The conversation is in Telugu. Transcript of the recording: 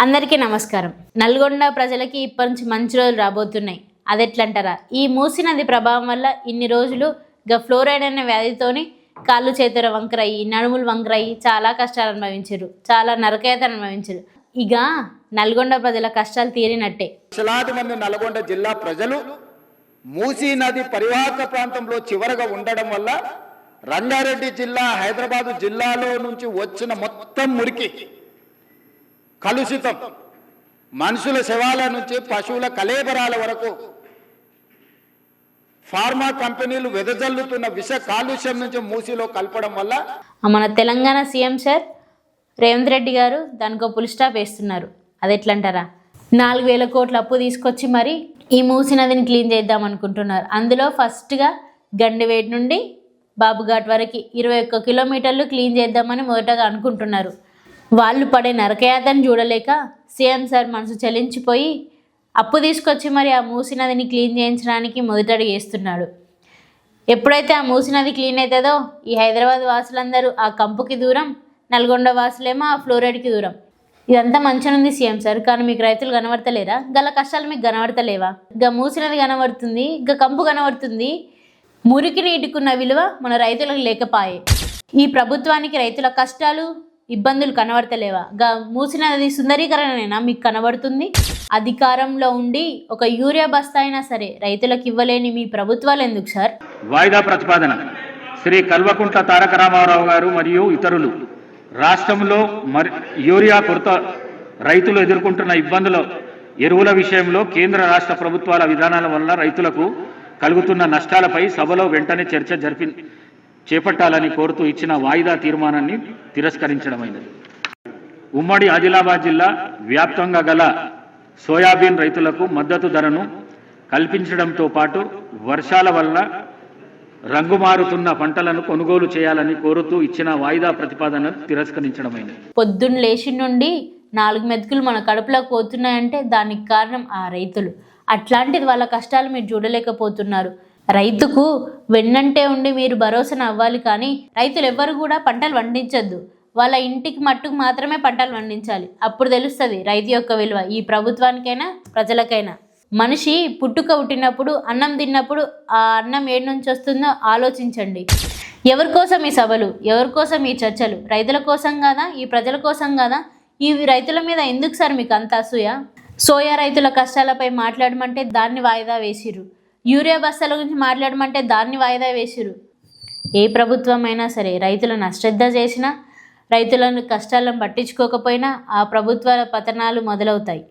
అందరికీ నమస్కారం. నల్గొండ ప్రజలకి ఇప్పటి నుంచి మంచి రోజులు రాబోతున్నాయి. అది ఎట్లంటారా, ఈ మూసీ నది ప్రభావం వల్ల ఇన్ని రోజులు ఫ్లోరైడ్ అనే వ్యాధితోని కాళ్ళు చేతుల వంకరయ్యి, నడుములు వంకరయ్యి చాలా కష్టాలు అనుభవించారు, చాలా నరకయాతన అనుభవించారు. ఇక నల్గొండ ప్రజల కష్టాలు తీరినట్టే. లక్షలాది మంది నల్గొండ జిల్లా ప్రజలు మూసీ నది పరివాహక ప్రాంతంలో చివరగా ఉండడం వల్ల రంగారెడ్డి జిల్లా, హైదరాబాదు జిల్లాలో నుంచి వచ్చిన మొత్తం మురికి, కలుషితం, మనుషుల శవాల నుంచి పశువుల కళేబరాల వరకు ఫార్మా కంపెనీలు వెదజల్లుతున్న విష కాలుష్యం నుంచి మూసీలో కలపడం వల్ల మన తెలంగాణ సీఎం సార్ రేవంత్ రెడ్డి గారు దానికి ఫుల్ స్టాప్ వేస్తున్నారు. అది ఎట్లంటారా, 4,000 కోట్ల అప్పు తీసుకొచ్చి మరి ఈ మూసీ నదిని క్లీన్ చేద్దాం అనుకుంటున్నారు. అందులో ఫస్ట్గా గండివేట్ నుండి బాబుఘాట్ వరకు 21 కిలోమీటర్లు క్లీన్ చేద్దామని మొదటగా అనుకుంటున్నారు. వాళ్ళు పడే నరకయాతను చూడలేక సీఎం సార్ మనసు చలించిపోయి అప్పు తీసుకొచ్చి మరి ఆ మూసీ నదిని క్లీన్ చేయించడానికి మొదటడుగు వేస్తున్నాడు. ఎప్పుడైతే ఆ మూసీ నది క్లీన్ అవుతుందో ఈ హైదరాబాద్ వాసులందరూ ఆ కంపుకి దూరం, నల్గొండ వాసులేమో ఆ ఫ్లోరైడ్కి దూరం. ఇదంతా మంచిగా ఉంది సీఎం సార్, కానీ మీకు రైతులు కనబడతలేరా? గల కష్టాలు మీకు కనబడతలేవా? ఇక మూసీ నది కనబడుతుంది, ఇక కంపు కనబడుతుంది, మురికి నీటికున్న విలువ మన రైతులకు లేకపాయే. ఈ ప్రభుత్వానికి రైతుల కష్టాలు, ఇబ్బందులు కనబడతలేవా? మూసీ నది సుందరీకరణనేనా మీకు కనబడుతుంది? అధికారంలో ఉండి ఒక యూరియా బస్తా అయినా సరే రైతులకు ఇవ్వలేని మీ ప్రభుత్వాలు ఎందుకు సార్? వాయిదా ప్రతిపాదన శ్రీ కల్వకుంట్ల తారక రామారావు గారు మరియు ఇతరులు రాష్ట్రంలో యూరియా కొరత, రైతులు ఎదుర్కొంటున్న ఇబ్బందుల, ఎరువుల విషయంలో కేంద్ర రాష్ట్ర ప్రభుత్వాల విధానాల వల్ల రైతులకు కలుగుతున్న నష్టాలపై సభలో వెంటనే చర్చ చేపట్టాలని కోరుతూ ఇచ్చిన వాయిదా తీర్మానాన్ని తిరస్కరించడమైనది. ఉమ్మడి ఆదిలాబాద్ జిల్లా వ్యాప్తంగా గల సోయాబీన్ రైతులకు మద్దతు ధరను కల్పించడంతో పాటు వర్షాల వల్ల రంగుమారుతున్న పంటలను కొనుగోలు చేయాలని కోరుతూ ఇచ్చిన వాయిదా ప్రతిపాదన తిరస్కరించడమైనది. పొద్దున్న లేచి నుండి 4 మెతుకులు మన కడుపులోకి పోతున్నాయంటే దానికి కారణం ఆ రైతులు. అట్లాంటిది వాళ్ళ కష్టాలు మీరు చూడలేకపోతున్నారు. రైతుకు వెన్నంటే ఉండి మీరు భరోసాను అవ్వాలి, కానీ రైతులు ఎవ్వరు కూడా పంటలు పండించొద్దు. వాళ్ళ ఇంటికి మట్టుకు మాత్రమే పంటలు పండించాలి. అప్పుడు తెలుస్తుంది రైతు యొక్క విలువ, ఈ ప్రభుత్వానికైనా ప్రజలకైనా. మనిషి పుట్టినప్పుడు అన్నం తిన్నప్పుడు ఆ అన్నం ఏడు నుంచి వస్తుందో ఆలోచించండి. ఎవరి కోసం ఈ సభలు, ఎవరి కోసం ఈ చర్చలు? రైతుల కోసం కాదా? ఈ ప్రజల కోసం కాదా? ఈ రైతుల మీద ఎందుకు సార్ మీకు అంత అసూయ? సోయా రైతుల కష్టాలపై మాట్లాడమంటే దాన్ని వాయిదా వేసిరు, యూరియా బస్తాల గురించి మాట్లాడమంటే దాన్ని వాయిదా వేసిరు. ఏ ప్రభుత్వం అయినా సరే రైతులను అశ్రద్ధ చేసినా, రైతులను కష్టాలను పట్టించుకోకపోయినా ఆ ప్రభుత్వాల పతనాలు మొదలవుతాయి.